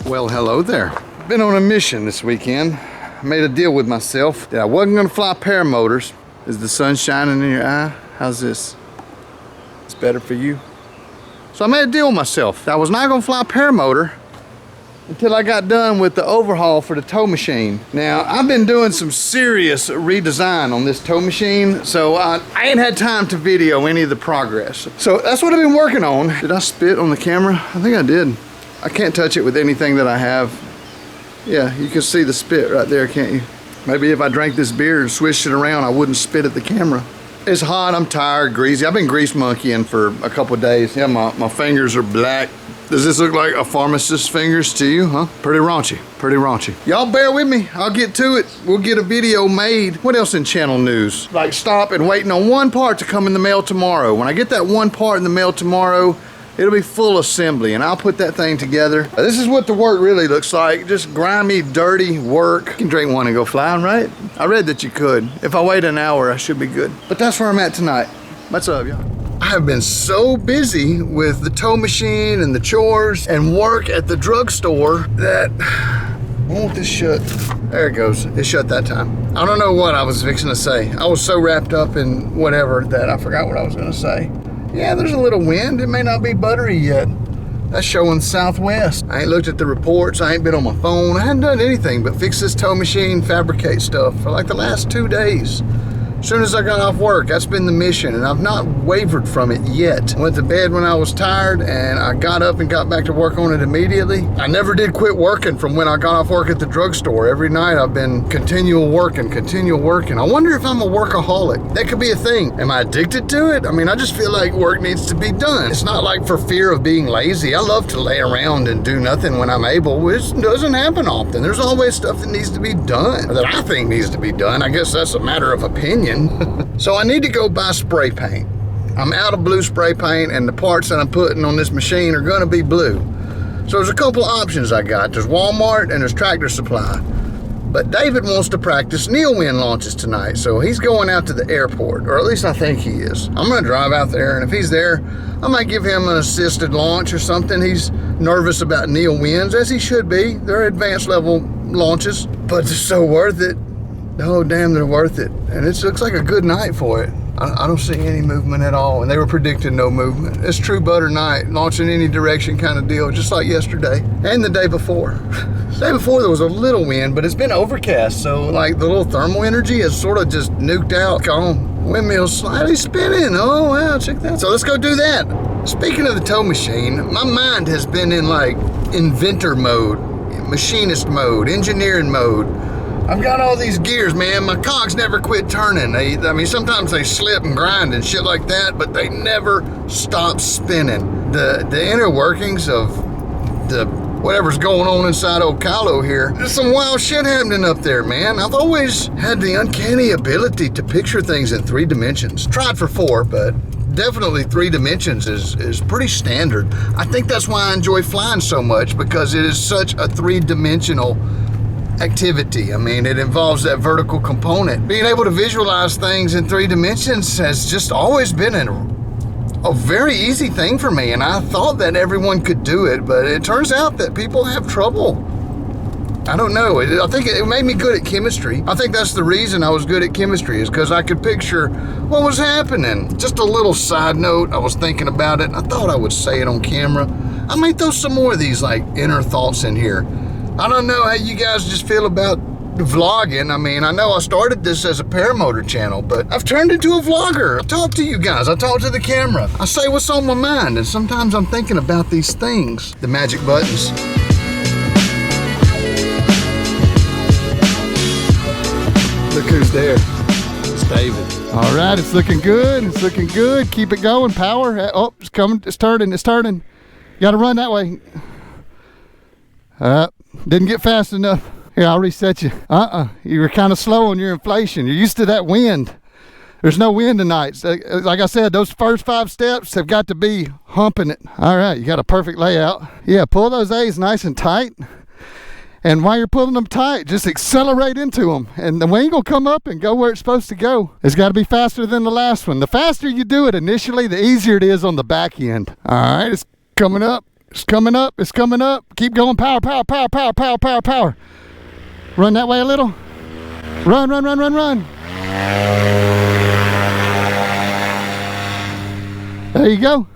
Well, hello there. Been on a mission this weekend. I made a deal with myself that I wasn't gonna fly paramotors. Is the sun shining in your eye? How's this? It's better for you. So I made a deal with myself that I was not gonna fly paramotor until I got done with the overhaul for the tow machine. Now, I've been doing some serious redesign on this tow machine, so I ain't had time to video any of the progress. So that's what I've been working on. Did I spit on the camera? I think I did. I can't touch it with anything that I have. Yeah, you can see the spit right there, can't you? Maybe if I drank this beer and swished it around, I wouldn't spit at the camera. It's hot, I'm tired, greasy. I've been grease monkeying for a couple of days. Yeah, my fingers are black. Does this look like a pharmacist's fingers to you, huh? Pretty raunchy, pretty raunchy. Y'all bear with me, I'll get to it. We'll get a video made. What else in channel news? Like stop and waiting on one part to come in the mail tomorrow. When I get that one part in the mail tomorrow, it'll be full assembly and I'll put that thing together. This is what the work really looks like. Just grimy, dirty work. You can drink one and go flying, right? I read that you could. If I wait an hour, I should be good. But that's where I'm at tonight. What's up, y'all? I have been so busy with the tow machine and the chores and work at the drugstore that I want this shut. There it goes. It shut that time. I don't know what I was fixing to say. I was so wrapped up in whatever that I forgot what I was gonna say. Yeah, there's a little wind. It may not be buttery yet. That's showing southwest. I ain't looked at the reports. I ain't been on my phone. I haven't done anything but fix this tow machine, fabricate stuff for like the last 2 days. As soon as I got off work, that's been the mission, and I've not wavered from it yet. I went to bed when I was tired, and I got up and got back to work on it immediately. I never did quit working from when I got off work at the drugstore. Every night I've been continual working. I wonder if I'm a workaholic. That could be a thing. Am I addicted to it? I mean, I just feel like work needs to be done. It's not like for fear of being lazy. I love to lay around and do nothing when I'm able. It doesn't happen often. There's always stuff that needs to be done, or that I think needs to be done. I guess that's a matter of opinion. So I need to go buy spray paint. I'm out of blue spray paint, and the parts that I'm putting on this machine are gonna be blue. So there's a couple of options I got. There's Walmart and there's Tractor Supply. But David wants to practice Neowin launches tonight, so he's going out to the airport, or at least I think he is. I'm gonna drive out there, and if he's there, I might give him an assisted launch or something. He's nervous about Neowins, as he should be. They're advanced level launches, but it's so worth it. Oh, damn, they're worth it. And it looks like a good night for it. I don't see any movement at all, and they were predicting no movement. It's true butter night, launching any direction kind of deal, just like yesterday and the day before. The day before there was a little wind, but it's been overcast, so like the little thermal energy has sort of just nuked out. Gone. Windmill's slightly spinning. Oh, wow, check that. So let's go do that. Speaking of the tow machine, my mind has been in like inventor mode, machinist mode, engineering mode. I've got all these gears, man. My cogs never quit turning. I mean, sometimes they slip and grind and shit like that, but they never stop spinning. The inner workings of the whatever's going on inside old Kylo here, there's some wild shit happening up there, man. I've always had the uncanny ability to picture things in 3 dimensions. Tried for 4, but definitely 3 dimensions is pretty standard. I think that's why I enjoy flying so much, because it is such a 3-dimensional activity. I mean, it involves that vertical component. Being able to visualize things in 3 dimensions has just always been a very easy thing for me, and I thought that everyone could do it, but it turns out that people have trouble. I don't know. I think it made me good at chemistry. I think that's the reason I was good at chemistry, is because I could picture what was happening. Just a little side note, I was thinking about it, and I thought I would say it on camera. I may throw some more of these like inner thoughts in here. I don't know how you guys just feel about vlogging. I mean, I know I started this as a paramotor channel, but I've turned into a vlogger. I talk to you guys, I talk to the camera. I say what's on my mind, and sometimes I'm thinking about these things. The magic buttons. Look who's there. It's David. All right, it's looking good. It's looking good. Keep it going. Power. Oh, it's coming. It's turning. It's turning. You got to run that way. Didn't get fast enough. Here, I'll reset you. You were kind of slow on your inflation. You're used to that wind. There's no wind tonight. So, like I said, those first 5 steps have got to be humping it. All right, you got a perfect layout. Yeah, pull those A's nice and tight. And while you're pulling them tight, just accelerate into them. And the wing will come up and go where it's supposed to go. It's got to be faster than the last one. The faster you do it initially, the easier it is on the back end. All right, it's coming up. It's coming up. It's coming up. Keep going. Power, power, power, power, power, power, power. Run that way a little. Run, run, run, run, run. There you go.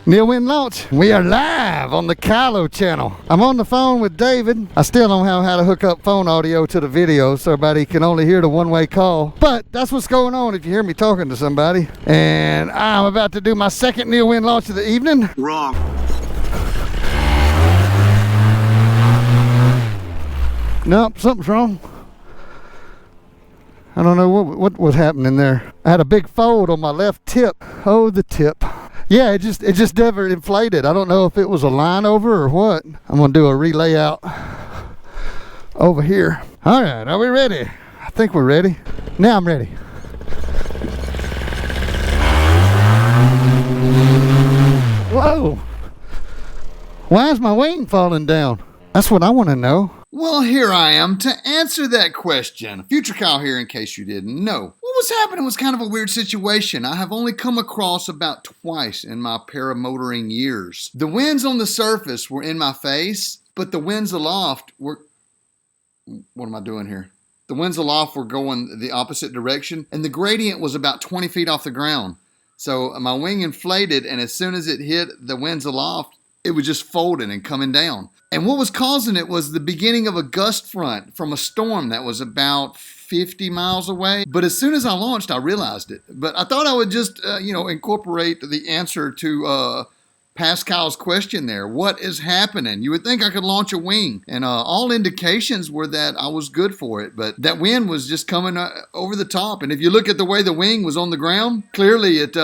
Near wind launch. We are live on the Kylo channel. I'm on the phone with David. I still don't know how to hook up phone audio to the video so everybody can only hear the one-way call. But that's what's going on if you hear me talking to somebody. And I'm about to do my second near wind launch of the evening. Wrong. Nope, something's wrong. I don't know what was happening there. I had a big fold on my left tip. Oh, the tip. Yeah, it just never inflated. I don't know if it was a line over or what. I'm gonna do a relay out over here. All right, are we ready? I think we're ready. Now I'm ready. Whoa! Why is my wing falling down? That's what I want to know. Well, here I am to answer that question. Future Kyle here in case you didn't know. What was happening was kind of a weird situation I have only come across about twice in my paramotoring years. The winds on the surface were in my face, but the winds aloft were... What am I doing here? The winds aloft were going the opposite direction, and the gradient was about 20 feet off the ground. So my wing inflated, and as soon as it hit the winds aloft, it was just folding and coming down. And what was causing it was the beginning of a gust front from a storm that was about 50 miles away. But as soon as I launched, I realized it. But I thought I would just, incorporate the answer to Pascal's question there. What is happening? You would think I could launch a wing. And all indications were that I was good for it. But that wind was just coming over the top. And if you look at the way the wing was on the ground, clearly it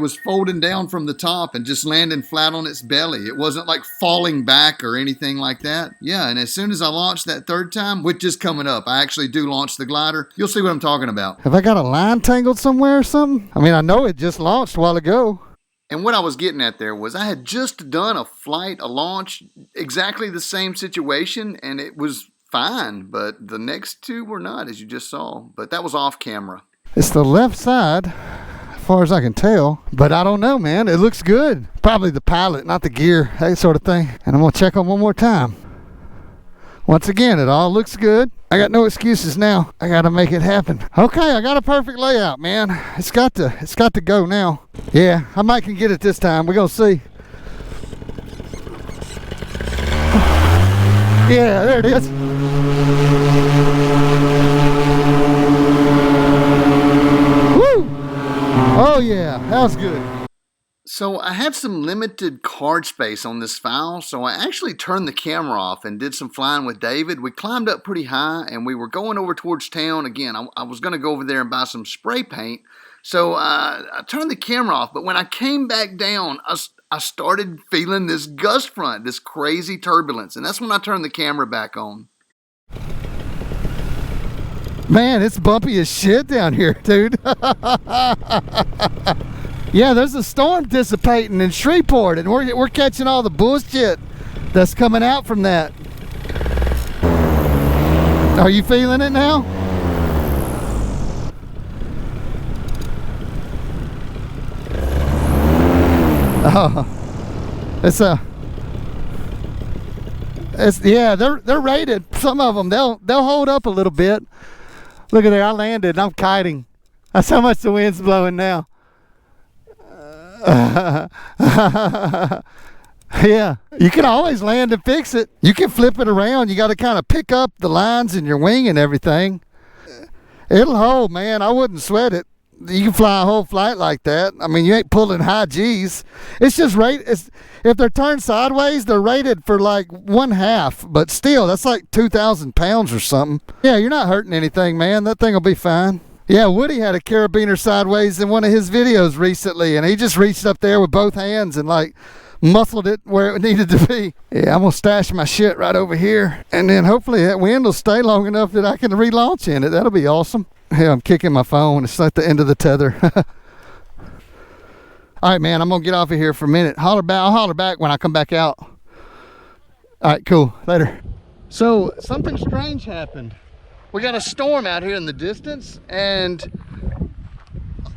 was folding down from the top and just landing flat on its belly. It wasn't like falling back or anything like that. Yeah, and as soon as I launched that third time, which is coming up, I actually do launch the glider. You'll see what I'm talking about. Have I got a line tangled somewhere or something? I mean, I know it just launched a while ago. And what I was getting at there was I had just done a launch, exactly the same situation, and it was fine, but the next two were not, as you just saw. But that was off camera. It's the left side, as far as I can tell, but I don't know, man. It looks good. Probably the pilot, not the gear, that sort of thing. And I'm gonna check on one more time. Once again, it all looks good. I got no excuses now. I gotta make it happen. Okay, I got a perfect layout, man. It's got to go now. Yeah, I might can get it this time. We're gonna see. Yeah, there it is. Woo! Oh yeah, that was good. So I had some limited card space on this file, so I actually turned the camera off and did some flying with David. We climbed up pretty high and we were going over towards town. Again, I was going to go over there and buy some spray paint, so I turned the camera off. But when I came back down, I started feeling this gust front, this crazy turbulence, and that's when I turned the camera back on. Man, it's bumpy as shit down here, dude. Yeah, there's a storm dissipating in Shreveport, and we're catching all the bullshit that's coming out from that. Are you feeling it now? Oh, yeah, they're rated. Some of them they'll hold up a little bit. Look at there, I landed. I'm kiting. That's how much the wind's blowing now. Yeah, you can always land and fix it. You can flip it around. You got to kind of pick up the lines in your wing and everything. It'll hold, man. I wouldn't sweat it. You can fly a whole flight like that. I mean, you ain't pulling high G's. It's just if they're turned sideways, they're rated for like 1/2, but still, that's like 2,000 pounds or something. Yeah, you're not hurting anything, man. That thing will be fine. Yeah, Woody had a carabiner sideways in one of his videos recently, and he just reached up there with both hands and like muscled it where it needed to be. Yeah, I'm gonna stash my shit right over here, and then hopefully that wind will stay long enough that I can relaunch in it. That'll be awesome. Yeah, I'm kicking my phone. It's like the end of the tether. All right, man, I'm gonna get off of here for a minute. I'll holler back when I come back out. All right, cool. Later. So something strange happened. We got a storm out here in the distance, and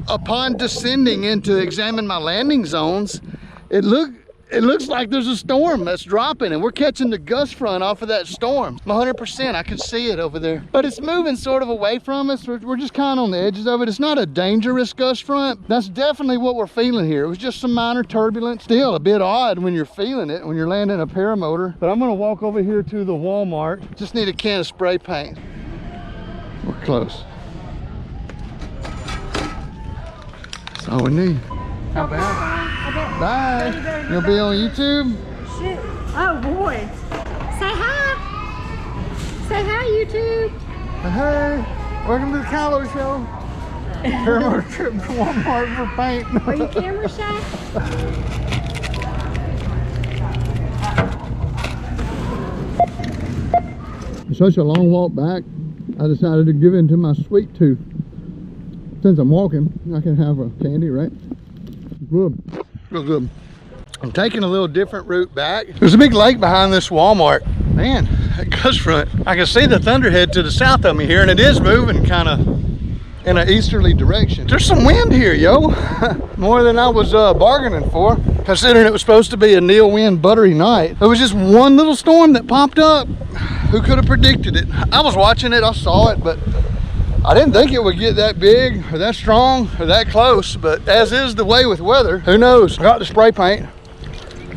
upon descending in to examine my landing zones, it looks like there's a storm that's dropping, and we're catching the gust front off of that storm. 100%, I can see it over there. But it's moving sort of away from us. We're just kind of on the edges of it. It's not a dangerous gust front. That's definitely what we're feeling here. It was just some minor turbulence. Still a bit odd when you're feeling it, when you're landing a paramotor. But I'm gonna walk over here to the Walmart. Just need a can of spray paint. We're close. That's all we need. How bad? Bye. You'll be on YouTube? Shit. Oh boy. Say hi. Say hi, YouTube. Hey, welcome to the Kylo Show. Paramotor trip to Walmart for paint. Are you camera shy? It's such a long walk back, I decided to give in to my sweet tooth. Since I'm walking, I can have a candy, right? Good. Real good. I'm taking a little different route back. There's a big lake behind this Walmart. Man, that gust front. I can see the thunderhead to the south of me here, and it is moving kind of in an easterly direction. There's some wind here, yo. More than I was bargaining for, considering it was supposed to be a Neil wind buttery night. There was just one little storm that popped up. Who could have predicted it? I was watching it, I saw it, but I didn't think it would get that big or that strong or that close, but as is the way with weather, who knows? I got the spray paint,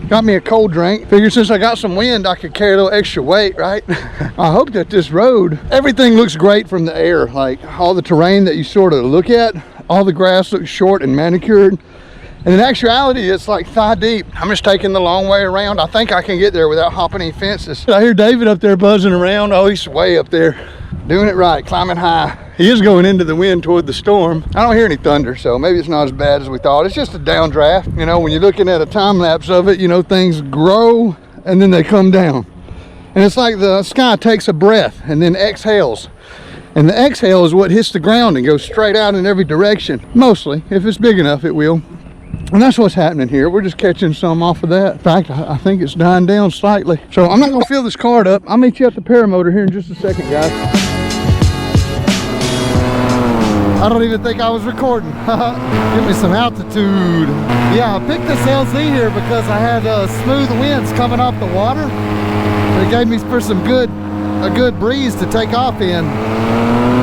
got me a cold drink. Figured since I got some wind, I could carry a little extra weight, right? I hope that this road, everything looks great from the air. Like all the terrain that you sort of look at, all the grass looks short and manicured. And in actuality, it's like thigh deep. I'm just taking the long way around. I think I can get there without hopping any fences. I hear David up there buzzing around. Oh, he's way up there. Doing it right, climbing high. He is going into the wind toward the storm. I don't hear any thunder, so maybe it's not as bad as we thought. It's just a downdraft. You know, when you're looking at a time lapse of it, you know, things grow and then they come down. And it's like the sky takes a breath and then exhales. And the exhale is what hits the ground and goes straight out in every direction. Mostly, if it's big enough, it will. And that's what's happening here. We're just catching some off of that. In fact, I think it's dying down slightly. So I'm not gonna fill this card up. I'll meet you at the paramotor here in just a second, guys. I don't even think I was recording. Give me some altitude. Yeah, I picked this LZ here because I had smooth winds coming off the water. It gave me for a good breeze to take off in,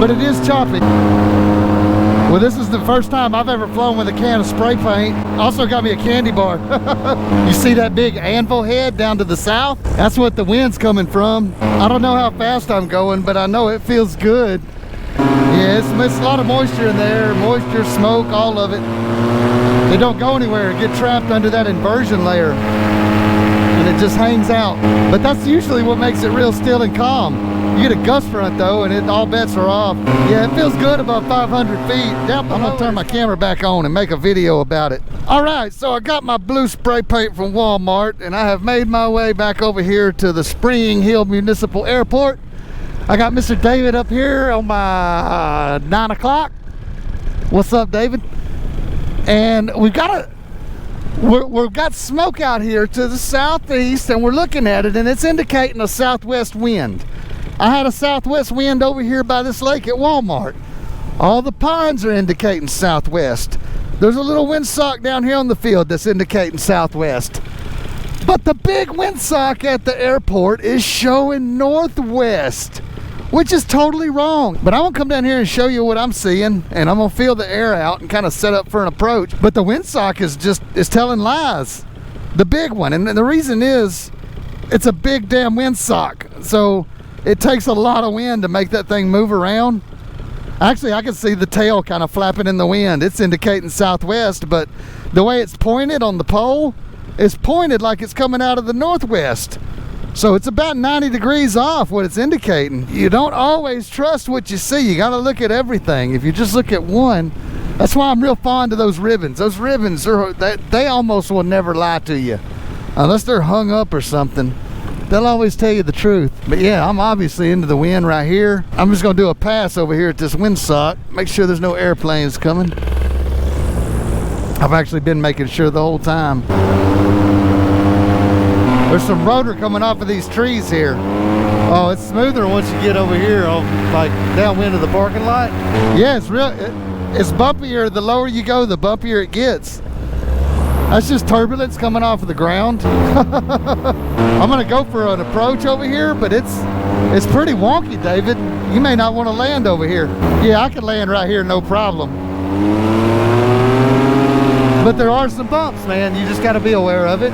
but it is choppy. Well, this is the first time I've ever flown with a can of spray paint. Also got me a candy bar. You see that big anvil head down to the south? That's what the wind's coming from. I don't know how fast I'm going, but I know it feels good. Yeah, it's a lot of moisture in there. Moisture, smoke, all of it. They don't go anywhere. Get trapped under that inversion layer. And it just hangs out. But that's usually what makes it real still and calm. You get a gust front though, and all bets are off. Yeah, it feels good about 500 feet. Down below, I'm gonna turn my camera back on and make a video about it. All right, so I got my blue spray paint from Walmart, and I have made my way back over here to the Spring Hill Municipal Airport. I got Mr. David up here on my 9 o'clock. What's up, David? And we've got smoke out here to the southeast, and we're looking at it, and it's indicating a southwest wind. I had a southwest wind over here by this lake at Walmart. All the pines are indicating southwest. There's a little windsock down here on the field that's indicating southwest. But the big windsock at the airport is showing northwest, which is totally wrong. But I'm gonna come down here and show you what I'm seeing, and I'm gonna feel the air out and kind of set up for an approach. But the windsock is telling lies. The big one, and the reason is it's a big damn windsock. So it takes a lot of wind to make that thing move around. Actually, I can see the tail kind of flapping in the wind. It's indicating southwest, but the way it's pointed on the pole, it's pointed like it's coming out of the northwest. So it's about 90 degrees off what it's indicating. You don't always trust what you see. You got to look at everything. If you just look at one, that's why I'm real fond of those ribbons. Those ribbons, they almost will never lie to you. Unless they're hung up or something. They'll always tell you the truth. But yeah, I'm obviously into the wind right here. I'm just going to do a pass over here at this windsock. Make sure there's no airplanes coming. I've actually been making sure the whole time. There's some rotor coming off of these trees here. Oh, it's smoother once you get over here, like downwind of the parking lot. Yeah, it's bumpier. The lower you go, the bumpier it gets. That's just turbulence coming off of the ground. I'm gonna go for an approach over here, but it's pretty wonky, David. You may not want to land over here. Yeah, I can land right here, no problem. But there are some bumps, man. You just got to be aware of it.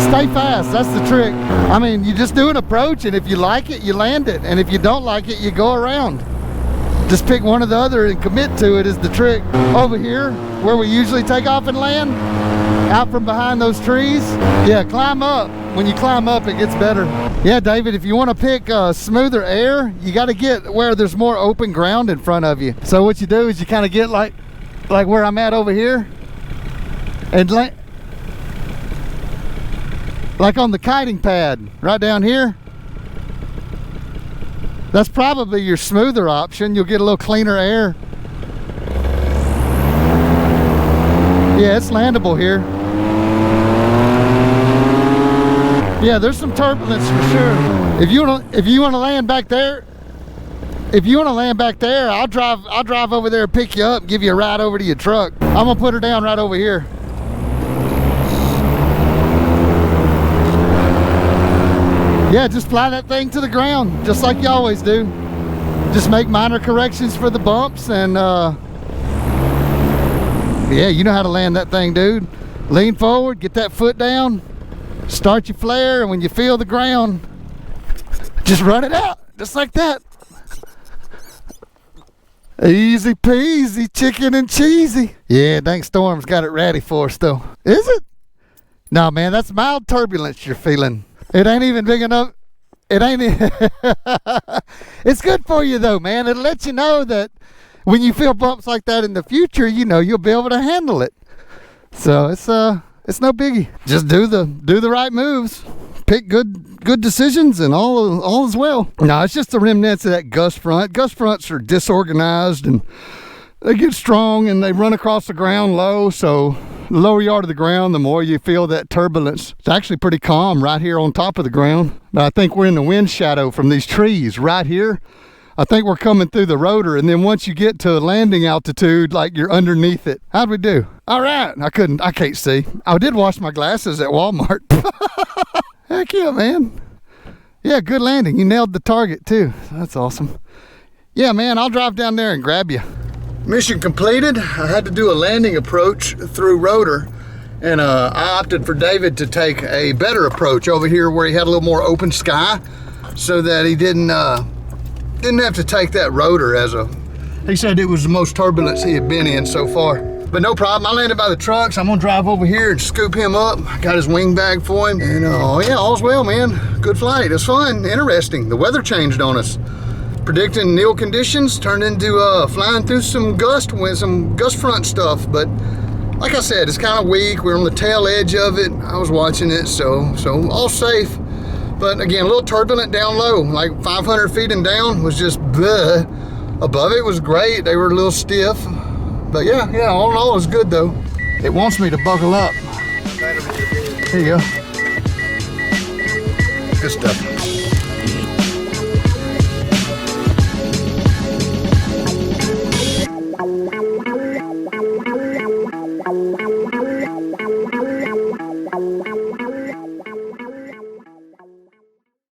Stay fast, that's the trick. I mean, you just do an approach, and if you like it, you land it. And if you don't like it, you go around. Just pick one or the other and commit to it is the trick. Over here, where we usually take off and land, out from behind those trees, yeah, climb up. When you climb up, it gets better. Yeah, David, if you want to pick smoother air, you got to get where there's more open ground in front of you. So what you do is you kind of get like where I'm at over here, and like on the kiting pad right down here. That's probably your smoother option. You'll get a little cleaner air. Yeah, it's landable here. Yeah, there's some turbulence for sure. If you want to land back there, I'll drive over there and pick you up and give you a ride over to your truck. I'm gonna put her down right over here. Yeah, just fly that thing to the ground, just like you always do. Just make minor corrections for the bumps, and yeah, you know how to land that thing, dude. Lean forward, get that foot down, start your flare, and when you feel the ground, just run it out, just like that. Easy peasy, chicken and cheesy. Yeah, dang storm's got it ready for us though. Is it? No, man, that's mild turbulence you're feeling. It ain't even big enough. It ain't. It's good for you though, man. It'll let you know that when you feel bumps like that in the future, you know you'll be able to handle it. So it's no biggie. Just do the right moves, pick good decisions, and all is well. No, it's just the remnants of that gust front. Gust fronts are disorganized and they get strong and they run across the ground low. So the lower you are to the ground, the more you feel that turbulence. It's actually pretty calm right here on top of the ground. But I think we're in the wind shadow from these trees right here. I think we're coming through the rotor, and then once you get to landing altitude, like you're underneath it. How'd we do? All right. I can't see. I did wash my glasses at Walmart. Heck yeah, man. Yeah, good landing. You nailed the target too. That's awesome. Yeah, man, I'll drive down there and grab you. Mission completed. I had to do a landing approach through rotor, and I opted for David to take a better approach over here where he had a little more open sky, so that he didn't have to take that rotor he said it was the most turbulence he had been in so far. But no problem, I landed by the trucks. I'm gonna drive over here and scoop him up. Got his wing bag for him, and yeah, all's well, man. Good flight, it's fun, interesting. The weather changed on us. Predicting nil conditions turned into flying through some gust front stuff. But like I said, it's kind of weak. We're on the tail edge of it. I was watching it, so all safe. But again, a little turbulent down low, like 500 feet and down was just bleh. Above it was great. They were a little stiff. But yeah, all in all, it's good though. It wants me to buckle up. Here you go. Good stuff.